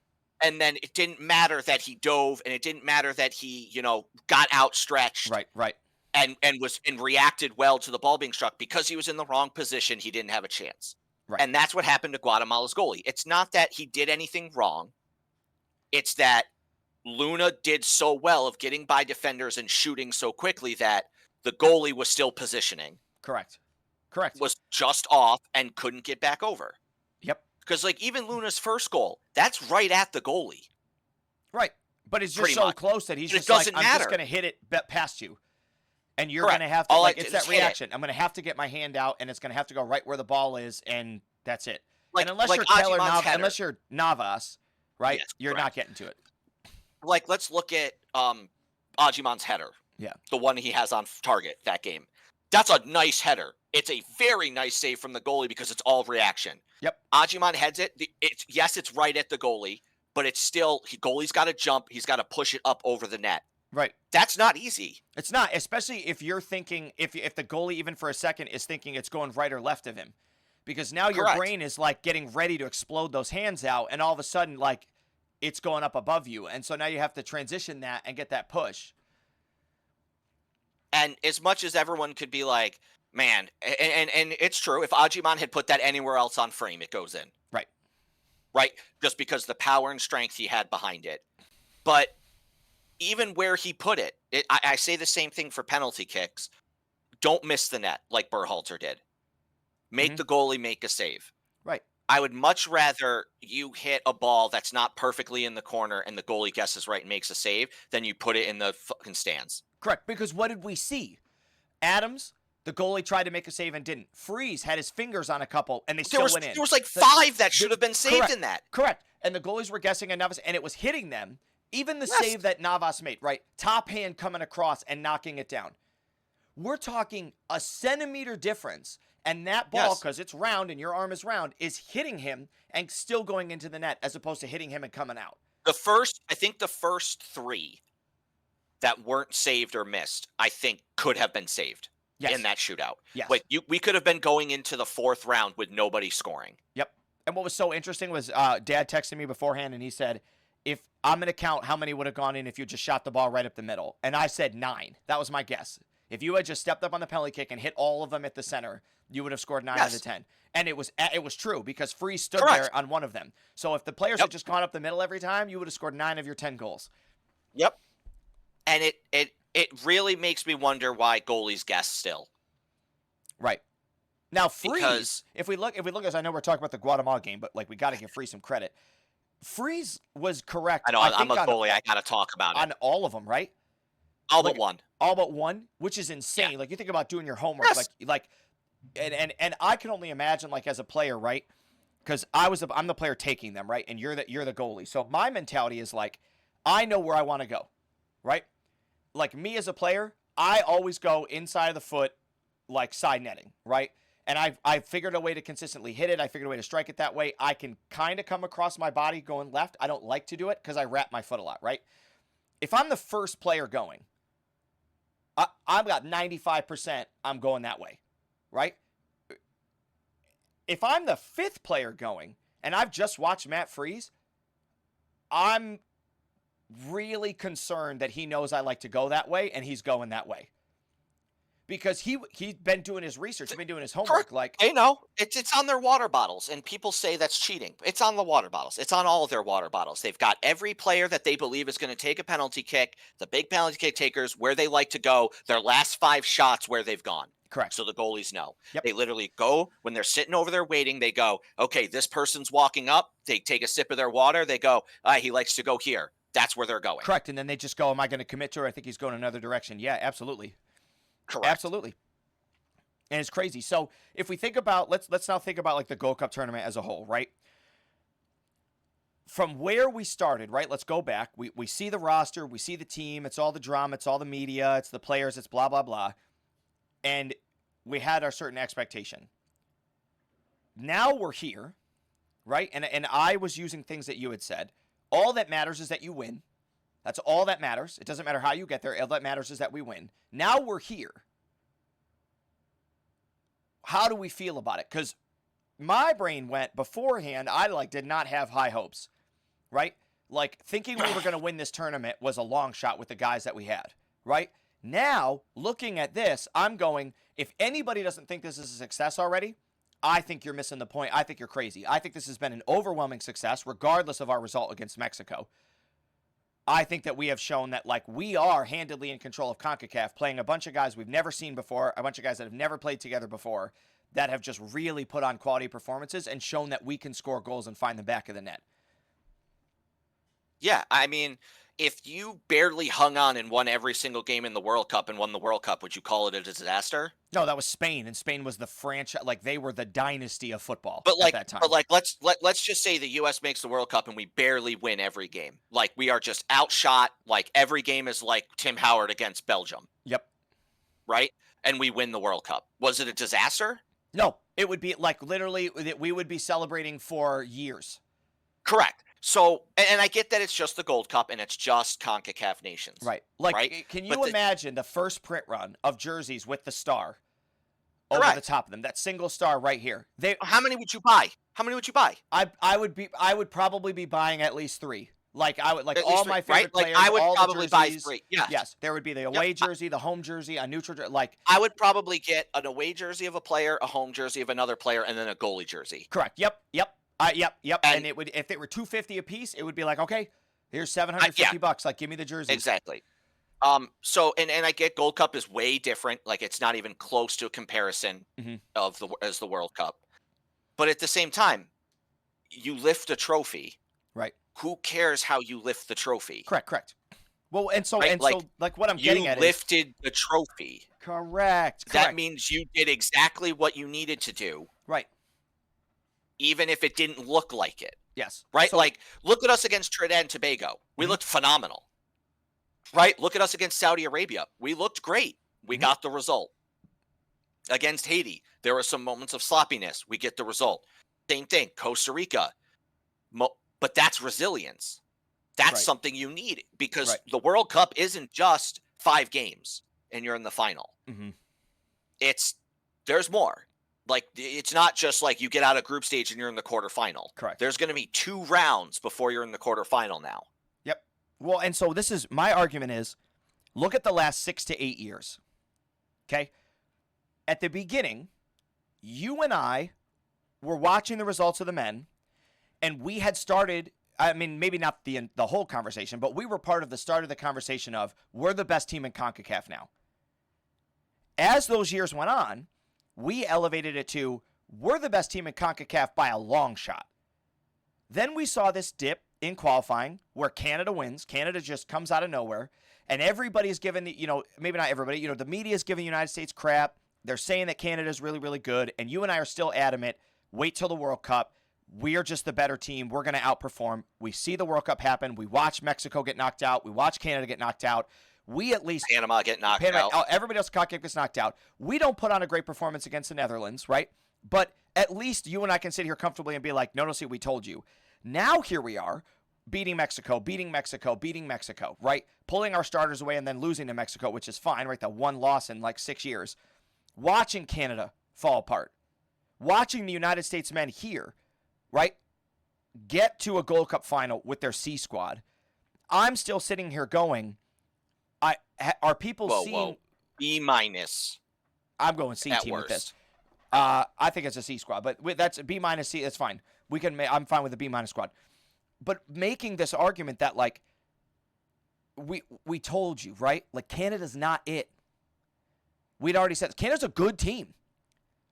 and then it didn't matter that he dove, and it didn't matter that he, got outstretched Right. and reacted well to the ball being struck because he was in the wrong position. He didn't have a chance. Right. And that's what happened to Guatemala's goalie. It's not that he did anything wrong. It's that Luna did so well of getting by defenders and shooting so quickly that the goalie was still positioning, Correct. was just off, and couldn't get back over. Yep. Because, like, even Luna's first goal, that's right at the goalie. Right. But it's just Pretty so much. close that he's But it just like, doesn't I'm just matter. going to hit it past you. And you're Correct. going to have to, All I like, did it's is that hit it. reaction. I'm going to have to get my hand out, and it's going to have to go right where the ball is, and that's it. Like, and unless like you're Taylor Ajiman's header. unless you're Navas, right, Yes, you're correct. not getting to it. Like, let's look at Ajiman's header. Yeah. The one he has on target that game. That's a nice header. It's a very nice save from the goalie because it's all reaction. Yep. Ajiman heads it. It's right at the goalie, but it's still, goalie's got to jump. He's got to push it up over the net. Right. That's not easy. It's not, especially if you're thinking, if the goalie, even for a second, is thinking it's going right or left of him. Because now your Correct. brain is, like, getting ready to explode those hands out, and all of a sudden, like, it's going up above you. And so now you have to transition that and get that push. And as much as everyone could be like, man, and it's true, if Ajiman had put that anywhere else on frame, it goes in. Right. Right? Just because the power and strength he had behind it. But even where he put it, I say the same thing for penalty kicks. Don't miss the net like Berhalter did. Make the goalie make a save. Right. I would much rather you hit a ball that's not perfectly in the corner and the goalie guesses right and makes a save than you put it in the fucking stands. Correct. Because what did we see? Adams, the goalie, tried to make a save and didn't. Freeze had his fingers on a couple, and they still went in. There was like 5 that should have been saved correct, in that. Correct. And the goalies were guessing at Navas, and it was hitting them. Even the save that Navas made, right? Top hand coming across and knocking it down. We're talking a centimeter difference. And that ball, because it's round and your arm is round, is hitting him and still going into the net as opposed to hitting him and coming out. I think the first 3 that weren't saved or missed, I think could have been saved in that shootout. Yes. Like, we could have been going into the 4th round with nobody scoring. Yep. And what was so interesting was Dad texted me beforehand, and he said, if I'm going to count how many would have gone in if you just shot the ball right up the middle. And I said 9. That was my guess. If you had just stepped up on the penalty kick and hit all of them at the center, you would have scored 9 out of 10. And it was true because Freeze stood there on one of them. So if the players had just gone up the middle every time, you would have scored 9 of your 10 goals. Yep. And it really makes me wonder why goalies guess still. Right. Now Freeze, if we look, as I know we're talking about the Guatemala game, but like we got to give Freeze some credit. Freeze was correct. I know, I'm a goalie. I got to talk about it. On all of them, right? All but one. All but one, which is insane. Yeah. Like you think about doing your homework, and I can only imagine, like, as a player, right? Because I'm the player taking them, right? And you're the goalie. So my mentality is like, I know where I want to go, right? Like me as a player, I always go inside of the foot, like side netting, right? And I've figured a way to consistently hit it. I figured a way to strike it that way. I can kind of come across my body going left. I don't like to do it because I wrap my foot a lot, right? If I'm the first player going, I've got 95%, I'm going that way, right? If I'm the 5th player going, and I've just watched Matt Freeze, I'm really concerned that he knows I like to go that way, and he's going that way. Because he's been doing his research, he's been doing his homework. Like, they know it's on their water bottles, and people say that's cheating. It's on the water bottles. It's on all of their water bottles. They've got every player that they believe is going to take a penalty kick, the big penalty kick takers, where they like to go, their last 5 shots where they've gone. Correct. So the goalies know. Yep. They literally go when they're sitting over there waiting. They go, okay, this person's walking up. They take a sip of their water. They go, he likes to go here. That's where they're going. Correct. And then they just go, am I going to commit to her? I think he's going another direction. Yeah, absolutely. Correct. Absolutely. And it's crazy. So if we think about, let's now think about like the Gold Cup tournament as a whole, right? From where we started, right? Let's go back. We see the roster, we see the team, it's all the drama, it's all the media, it's the players, it's blah, blah, blah. And we had our certain expectation. Now we're here, right? And I was using things that you had said. All that matters is that you win. That's all that matters. It doesn't matter how you get there. All that matters is that we win. Now we're here. how do we feel about it? Because my brain went beforehand, I did not have high hopes, right? Like thinking we were going to win this tournament was a long shot with the guys that we had, right? Now, looking at this, I'm going, if anybody doesn't think this is a success already, I think you're missing the point. I think you're crazy. I think this has been an overwhelming success, regardless of our result against Mexico. I think that we have shown that, we are handedly in control of CONCACAF, playing a bunch of guys we've never seen before, a bunch of guys that have never played together before, that have just really put on quality performances and shown that we can score goals and find the back of the net. Yeah, I mean, if you barely hung on and won every single game in the World Cup and won the World Cup, would you call it a disaster? No, that was Spain, and Spain was the franchise. They were the dynasty of football But at that time. let's just say the U.S. makes the World Cup and we barely win every game. We are just outshot. Every game is like Tim Howard against Belgium. Yep. Right, and we win the World Cup. Was it a disaster? No, it would be literally we would be celebrating for years. Correct. So, and I get that it's just the Gold Cup and it's just CONCACAF nations. Right. Right? Can you imagine the first print run of jerseys with the star over Correct. the top of them? That single star right here. How many would you buy? I would probably be buying at least 3. I would all my favorite players. I would all probably the buy jerseys. 3. Yeah. Yes. There would be the away jersey, the home jersey, a neutral jersey. I would probably get an away jersey of a player, a home jersey of another player, and then a goalie jersey. Correct. Yep. And it would, if it were $250 a piece, it would be okay, here's $750. Give me the jersey. Exactly. So and I get Gold Cup is way different. It's not even close to a comparison as the World Cup. But at the same time, you lift a trophy. Right. Who cares how you lift the trophy? Correct. Well, and so right? What I'm getting at is you lifted the trophy. Correct. That means you did exactly what you needed to do. Right. Even if it didn't look like it. Yes. Right? Look at us against Trinidad and Tobago. We looked phenomenal. Right? Look at us against Saudi Arabia. We looked great. We got the result. Against Haiti, there were some moments of sloppiness. We get the result. Same thing. Costa Rica. But that's resilience. That's something you need because the World Cup isn't just 5 games and you're in the final. Mm-hmm. There's more. It's not just you get out of group stage and you're in the quarterfinal. Correct. There's going to be 2 rounds before you're in the quarterfinal now. Yep. Well, and so this is my argument is look at the last 6 to 8 years. Okay. At the beginning, you and I were watching the results of the men, and we had started, maybe not the whole conversation, but we were part of the start of the conversation of we're the best team in CONCACAF now. As those years went on, we elevated it to we're the best team in CONCACAF by a long shot. Then we saw this dip in qualifying where Canada wins. Canada just comes out of nowhere. And everybody's giving maybe not everybody, the media is giving the United States crap. They're saying that Canada's really, really good. And you and I are still adamant, wait till the World Cup. We are just the better team. We're going to outperform. We see the World Cup happen. We watch Mexico get knocked out. We watch Canada get knocked out. We at least Panama get knocked out. Everybody else gets knocked out. We don't put on a great performance against the Netherlands, right? But at least you and I can sit here comfortably and be like, no, see, we told you. Now here we are, beating Mexico, right? Pulling our starters away and then losing to Mexico, which is fine, right? The one loss in 6 years. Watching Canada fall apart. Watching the United States men here, right, get to a Gold Cup final with their C squad. I'm still sitting here going, are people seeing... Whoa. B minus. I'm going C team with this. I think it's a C squad, but that's B minus C. That's fine. I'm fine with the B minus squad. But making this argument that we told you, right? Canada's not it. We'd already said Canada's a good team,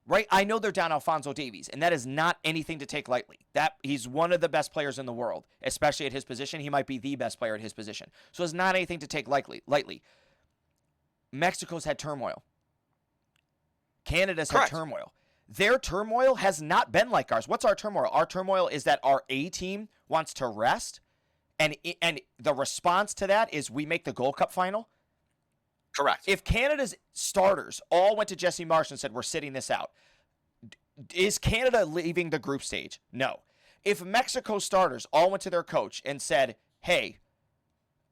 right? I know they're down Alphonso Davies, and that is not anything to take lightly. He's one of the best players in the world, especially at his position. He might be the best player at his position. So it's not anything to take lightly. Mexico's had turmoil. Canada's had turmoil. Their turmoil has not been like ours. What's our turmoil? Our turmoil is that our A team wants to rest, and the response to that is we make the Gold Cup final. Correct. If Canada's starters all went to Jesse Marsh and said, we're sitting this out, is Canada leaving the group stage? No. If Mexico starters all went to their coach and said, hey,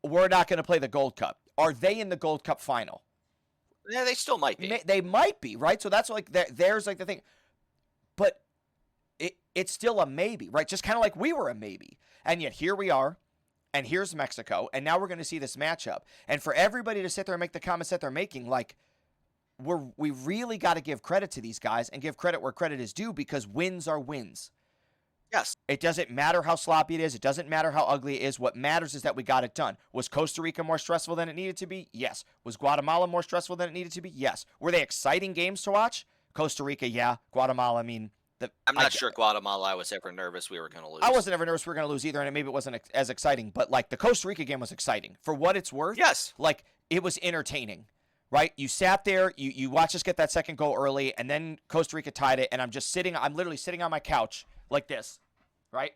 we're not going to play the Gold Cup, are they in the Gold Cup final? Yeah, they still might be. They might be, right? So that's like there's like the thing, but it's still a maybe, right? Just kind of like we were a maybe, and yet here we are, and here's Mexico, and now we're going to see this matchup, and for everybody to sit there and make the comments that they're making, like we really got to give credit to these guys and give credit where credit is due, because wins are wins. Yes. It doesn't matter how sloppy it is. It doesn't matter how ugly it is. What matters is that we got it done. Was Costa Rica more stressful than it needed to be? Yes. Was Guatemala more stressful than it needed to be? Yes. Were they exciting games to watch? Costa Rica, yeah. Guatemala, I mean, I'm not sure Guatemala I was ever nervous we were going to lose. I wasn't ever nervous we were going to lose either, and maybe it wasn't as exciting. But like the Costa Rica game was exciting for what it's worth. Yes. Like it was entertaining, right? You sat there, you watched us get that second goal early, and then Costa Rica tied it, and I'm literally sitting on my couch like this, right?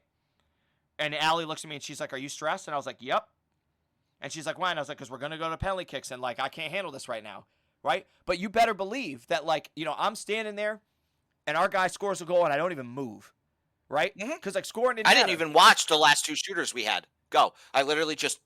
And Allie looks at me and she's like, "Are you stressed?" And I was like, "Yep." And she's like, "Why?" And I was like, "Because we're going to go to penalty kicks, and like I can't handle this right now," right? But you better believe that, like, you know, I'm standing there, and our guy scores a goal, and I don't even move, right? Because like scoring didn't matter. I didn't even watch the last 2 shooters we had go. I literally just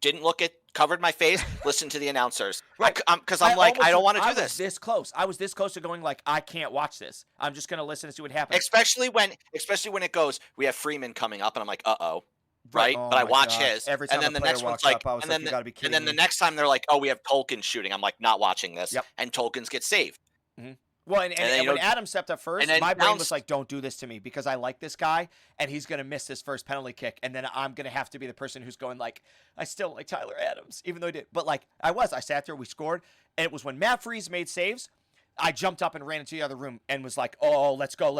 didn't look at, covered my face, listened to the announcers. Right. Because I'm like, I don't want to do this. I was this close to going like, I can't watch this. I'm just gonna listen and see what happens. Especially when it goes, we have Freeman coming up, and I'm like, uh-oh. Right? Oh but I watch gosh. his. Every time and then the player next one's walks like, up, I was and like, then you gotta be kidding and then me. the next time they're like, oh, we have Tolkien shooting. I'm like, not watching this. Yep. And Tolkien's get saved. Mm-hmm. Well, and when Adam stepped up first, my brain was like, don't do this to me, because I like this guy, and he's going to miss his first penalty kick, and then I'm going to have to be the person who's going like, I still like Tyler Adams, even though he did. But like, I sat there, we scored, and it was when Matt Freese made saves, I jumped up and ran into the other room and was like, oh, let's go,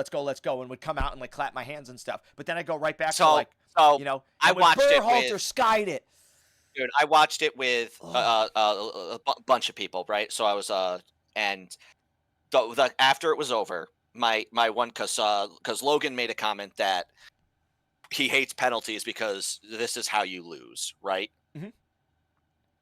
and would come out and like clap my hands and stuff. But then I go right back to like, you know, I watched it with skied it. Dude, I watched it with a bunch of people, right? So I was and after it was over, my one, because Logan made a comment that he hates penalties because this is how you lose, right? Mm-hmm.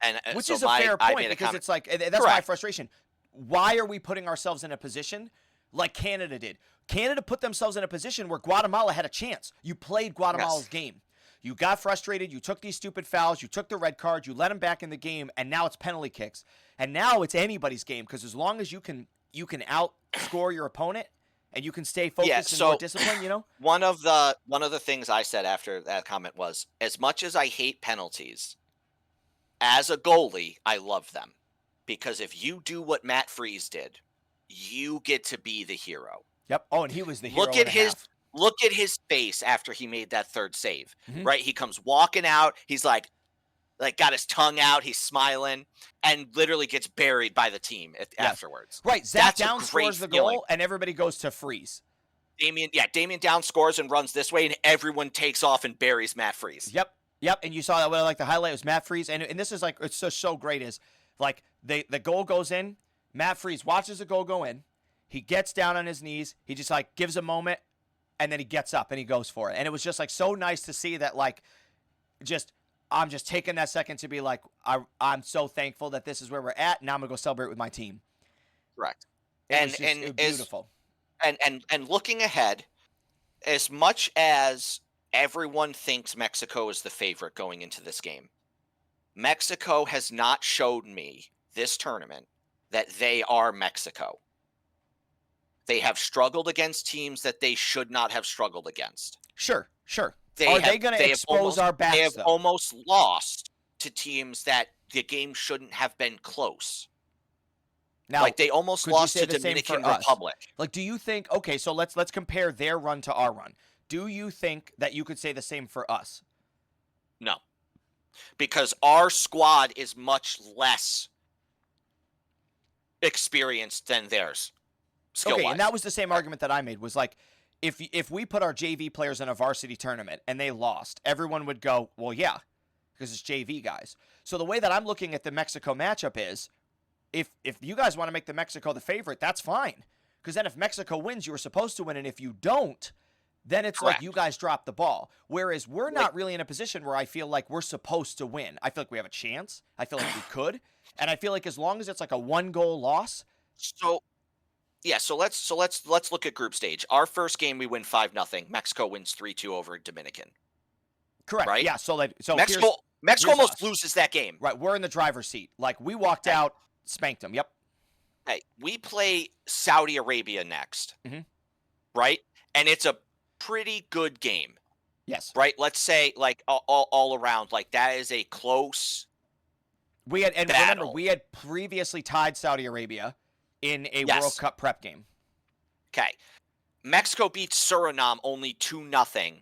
And which so is a fair point, because it's like, that's my frustration. Why are we putting ourselves in a position like Canada did? Canada put themselves in a position where Guatemala had a chance. You played Guatemala's game. You got frustrated. You took these stupid fouls. You took the red card. You let them back in the game, and now it's penalty kicks. And now it's anybody's game, because as long as you can outscore your opponent and you can stay focused and more disciplined, you know? One of the things I said after that comment was, as much as I hate penalties, as a goalie, I love them. Because if you do what Matt Freese did, you get to be the hero. Yep. Oh, and he was the hero. Look at his face after he made that third save. Mm-hmm. Right? He comes walking out, he's like got his tongue out, he's smiling, and literally gets buried by the team afterwards. Right. Zach Downs scores the goal, and everybody goes to Freeze. Damian Downs scores and runs this way, and everyone takes off and buries Matt Freese. Yep. And you saw that, like the highlight was Matt Freese, and this is like, it's just so great, is like the goal goes in, Matt Freese watches the goal go in, he gets down on his knees, he just like gives a moment, and then he gets up and he goes for it. And it was just like so nice to see that, like, I'm just taking that second to be like, I'm so thankful that this is where we're at. Now I'm gonna go celebrate with my team. Correct. It was beautiful. And looking ahead, as much as everyone thinks Mexico is the favorite going into this game, Mexico has not showed me this tournament that they are Mexico. They have struggled against teams that they should not have struggled against. Sure. Are they going to expose our backs? They have almost lost to teams that the game shouldn't have been close. Now, like they almost lost to Dominican Republic. Like, do you think? Okay, so let's compare their run to our run. Do you think that you could say the same for us? No, because our squad is much less experienced than theirs. Okay, and that was the same argument that I made, was like, if we put our JV players in a varsity tournament and they lost, everyone would go, well, yeah, because it's JV guys. So the way that I'm looking at the Mexico matchup is, if you guys want to make the Mexico the favorite, that's fine. Because then if Mexico wins, you were supposed to win, and if you don't, then it's Correct. like you guys drop the ball. Whereas we're not really in a position where I feel like we're supposed to win. I feel like we have a chance. I feel like we could. And I feel like as long as it's like a 1-goal loss. So let's look at group stage. Our first game we win 5-0. Mexico wins 3-2 over Dominican. Correct. Right? Yeah. So Mexico almost loses that game. Right. We're in the driver's seat. Like, we walked out, spanked them. Yep. Hey, we play Saudi Arabia next, Mhm. right? And it's a pretty good game, Yes. right? Let's say like all around, like that is a close We had, and remember, battle. we had previously tied Saudi Arabia in a World Yes. Cup prep game. Okay. Mexico beats Suriname only 2-0,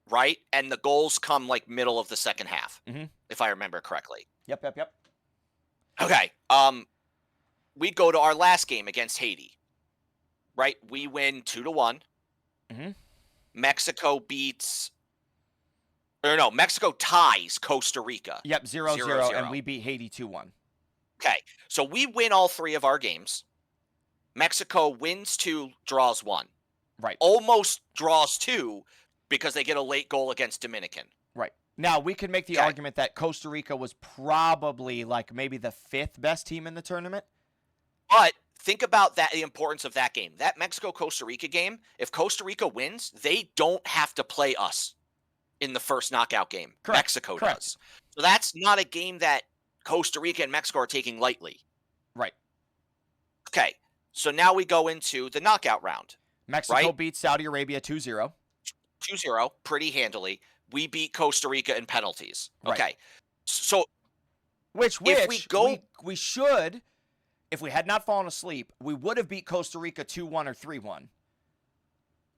right? And the goals come like middle of the second half, Mhm. if I remember correctly. Yep. Okay. We go to our last game against Haiti, right? We win 2-1. Mhm. Mexico beats or no, Mexico ties Costa Rica Yep, 0-0, and 0-0. we beat Haiti 2-1. Okay. So we win all 3 of our games. Mexico wins 2, draws 1. Right. Almost draws 2 because they get a late goal against Dominican. Right. Now, we could make the Okay. argument that Costa Rica was probably like maybe the 5th best team in the tournament. But think about that, the importance of that game. That Mexico-Costa Rica game, if Costa Rica wins, they don't have to play us in the first knockout game. Correct. Mexico Correct. does. So that's not a game that Costa Rica and Mexico are taking lightly. Right. Okay. So now we go into the knockout round. Mexico Right? beat Saudi Arabia 2-0. 2-0, pretty handily. We beat Costa Rica in penalties. Right. Okay. So Which if we go we should, if we had not fallen asleep, we would have beat Costa Rica 2-1 or 3-1.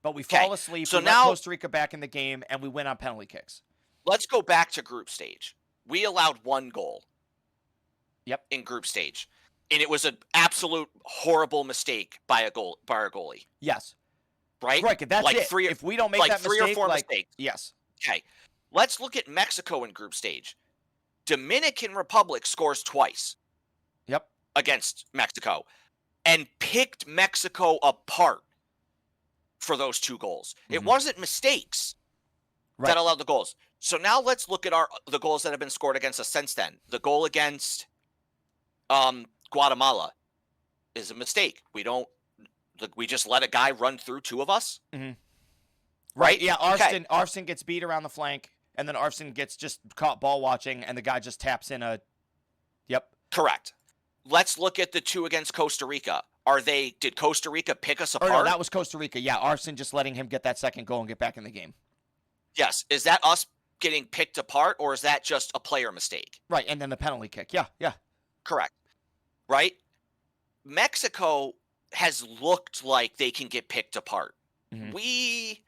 But we fall asleep, so we let now Costa Rica back in the game, and we win on penalty kicks. let's go back to group stage. We allowed 1 goal. Yep. In group stage. And it was an absolute horrible mistake by our goalie. Yes. Right? Right, that's like it. 3 If we don't make like that 3 mistake, or 4 like, mistakes. yes. Okay. Let's look at Mexico in group stage. Dominican Republic scores twice. Yep. Against Mexico and picked Mexico apart for those 2 goals. It wasn't mistakes that allowed the goals. So now let's look at the goals that have been scored against us since then. The goal against Guatemala is a mistake. We just let a guy run through 2 of us. Right? Yeah, Arfson gets beat around the flank, and then Arfson gets just caught ball watching, and the guy just taps in a. Yep. Correct. Let's look at the 2 against Costa Rica. Did Costa Rica pick us apart? Or no, that was Costa Rica. Yeah, Arfson just letting him get that second goal and get back in the game. Yes. Is that us getting picked apart, or is that just a player mistake? Right, and then the penalty kick. Yeah. Correct. Right? Mexico has looked like they can get picked apart. We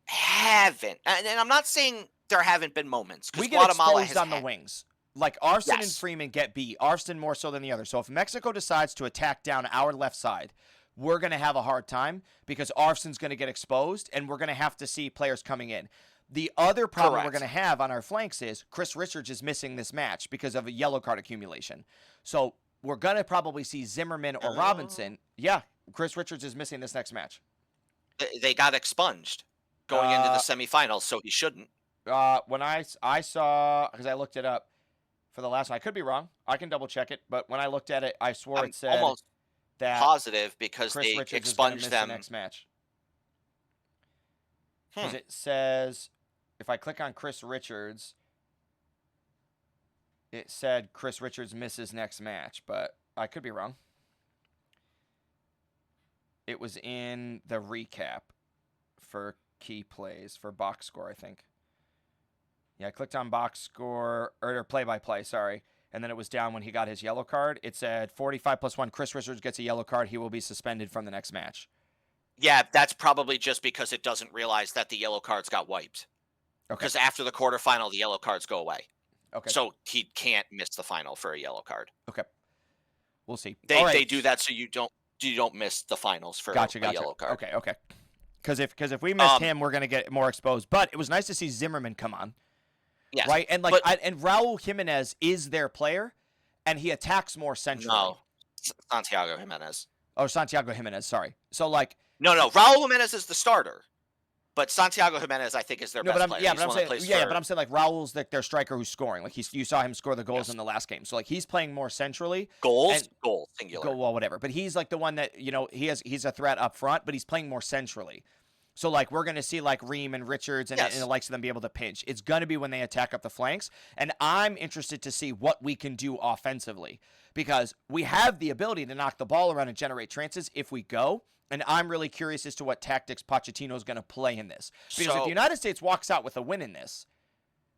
haven't. And I'm not saying there haven't been moments. We get Guatemala exposed on the wings. Like Arfson and Freeman get beat. Arfson more so than the other. So if Mexico decides to attack down our left side, we're going to have a hard time because Arfson's going to get exposed, and we're going to have to see players coming in. The other problem we're going to have on our flanks is Chris Richards is missing this match because of a yellow card accumulation. So we're going to probably see Zimmerman or Robinson. Yeah, Chris Richards is missing this next match. They got expunged going into the semifinals, so he shouldn't. When I saw, because I looked it up for the last one, I could be wrong. I can double check it, but when I looked at it, I swore it said almost that positive because Chris they Richards expunged is miss them the next match. Because it says, if I click on Chris Richards, it said Chris Richards misses next match, but I could be wrong. It was in the recap for key plays for box score, I think. Yeah, I clicked on box score or play-by-play, sorry. And then it was down when he got his yellow card. It said 45+1, Chris Richards gets a yellow card. He will be suspended from the next match. Yeah, that's probably just because it doesn't realize that the yellow cards got wiped. Okay. Because after the quarterfinal, the yellow cards go away. Okay. So he can't miss the final for a yellow card. Okay. We'll see. They do that so you don't miss the finals for a yellow card. Okay. Because if we missed him, we're gonna get more exposed. But it was nice to see Zimmerman come on. Yes. Right? And and Raul Jimenez is their player, and he attacks more centrally. No. Santiago Jimenez. Oh, Santiago Jimenez, sorry. So like No, Raul Jimenez is the starter. But Santiago Jimenez, I think, is their best player. Yeah, but I'm saying like Raul's their striker who's scoring. Like you saw him score the goals in the last game. So like he's playing more centrally. Goal, singular. Well, whatever. But he's like the one that, he's a threat up front, but he's playing more centrally. So, like, we're going to see, like, Ream and Richards and Yes. the likes of them be able to pinch. It's going to be when they attack up the flanks. And I'm interested to see what we can do offensively because we have the ability to knock the ball around and generate chances if we go. And I'm really curious as to what tactics Pochettino is going to play in this. Because if the United States walks out with a win in this,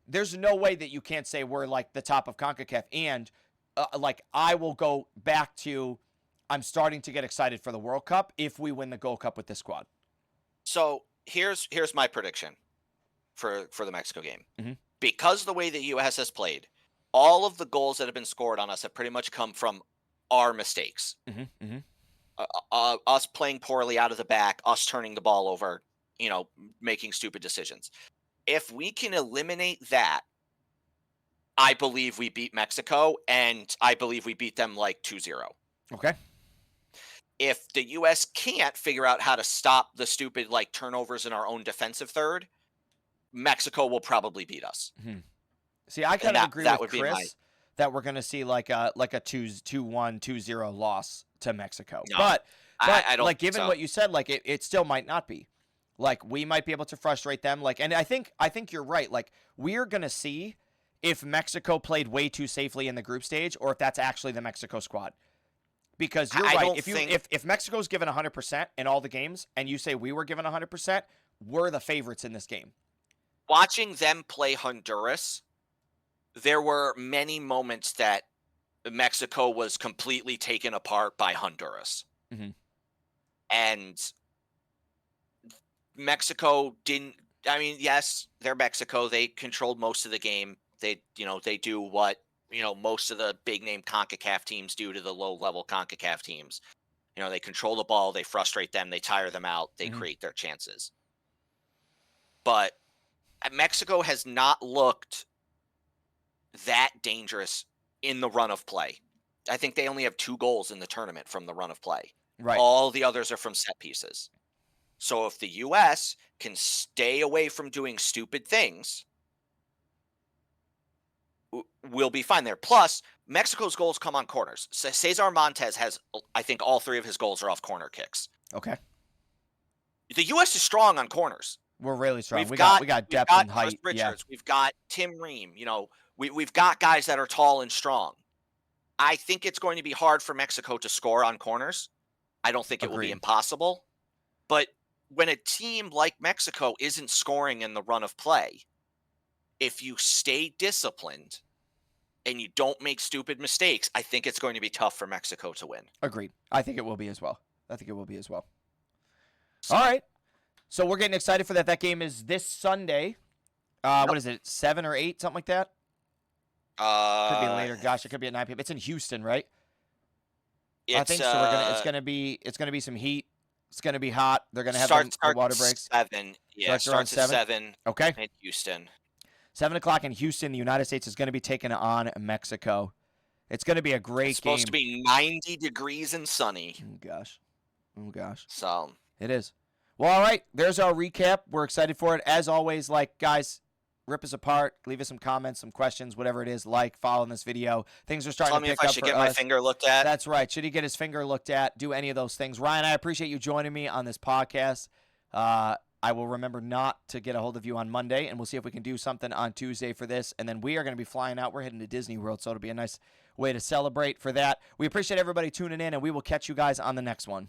there's no way that you can't say we're, like, the top of CONCACAF. And, like, I will go back to I'm starting to get excited for the World Cup if we win the Gold Cup with this squad. So here's my prediction for the Mexico game. Mhm. Because the way the U.S. has played, all of the goals that have been scored on us have pretty much come from our mistakes. Us playing poorly out of the back, us turning the ball over, making stupid decisions. If we can eliminate that, I believe we beat Mexico, and I believe we beat them like 2-0. Okay. If the U.S. can't figure out how to stop the stupid like turnovers in our own defensive third, Mexico will probably beat us. See, I kind of agree that with would be Chris that we're going to see like a 2-1, 2-0 loss to Mexico. No, But I don't like think given so. what you said, like it still might not be. Like we might be able to frustrate them. Like, and I think you're right. Like we're going to see if Mexico played way too safely in the group stage or if that's actually the Mexico squad. Because you're I right. don't If think if Mexico's given 100% in all the games and you say we were given 100%, we're the favorites in this game. watching them play Honduras, there were many moments that Mexico was completely taken apart by Honduras. Mhm. And Mexico didn't. I mean, yes, they're Mexico. They controlled most of the game. They do what most of the big name CONCACAF teams do to the low level CONCACAF teams. They control the ball, they frustrate them, they tire them out, they Mhm. create their chances. But Mexico has not looked that dangerous in the run of play. I think they only have 2 goals in the tournament from the run of play. Right. All the others are from set pieces. So if the US can stay away from doing stupid things, we'll be fine there. Plus, Mexico's goals come on corners. Cesar Montes has, I think, all 3 of his goals are off corner kicks. Okay. The U.S. is strong on corners. We're really strong. We've We got got depth and height. Chris Yeah. Richards. We've got Tim Ream. We've got guys that are tall and strong. I think it's going to be hard for Mexico to score on corners. I don't think it will be Agreed. impossible. But when a team like Mexico isn't scoring in the run of play, if you stay disciplined and you don't make stupid mistakes, I think it's going to be tough for Mexico to win. Agreed. I think it will be as well. So, All right. So we're getting excited for that. That game is this Sunday. What is it? 7 or 8, something like that? Could be later. Gosh, it could be at 9 p.m. It's in Houston, right? I think so. It's gonna be some heat. It's gonna be hot. They're gonna have the water breaks. 7. Yeah, starts at 7. Okay. In Houston. 7 o'clock in Houston. The United States is gonna be taking on Mexico. It's gonna be a great It's supposed game. to be 90 degrees and sunny. Oh gosh. So It is. Well, all right. There's our recap. We're excited for it. As always, like, guys, rip us apart. Leave us some comments, some questions, whatever it is. Like, follow in this video. Things are starting tell to me pick if I up should for get us. my finger looked at. That's right. Should he get his finger looked at? Do any of those things. Ryan, I appreciate you joining me on this podcast. I will remember not to get a hold of you on Monday, and we'll see if we can do something on Tuesday for this. And then we are going to be flying out. We're heading to Disney World, so it'll be a nice way to celebrate for that. We appreciate everybody tuning in, and we will catch you guys on the next one.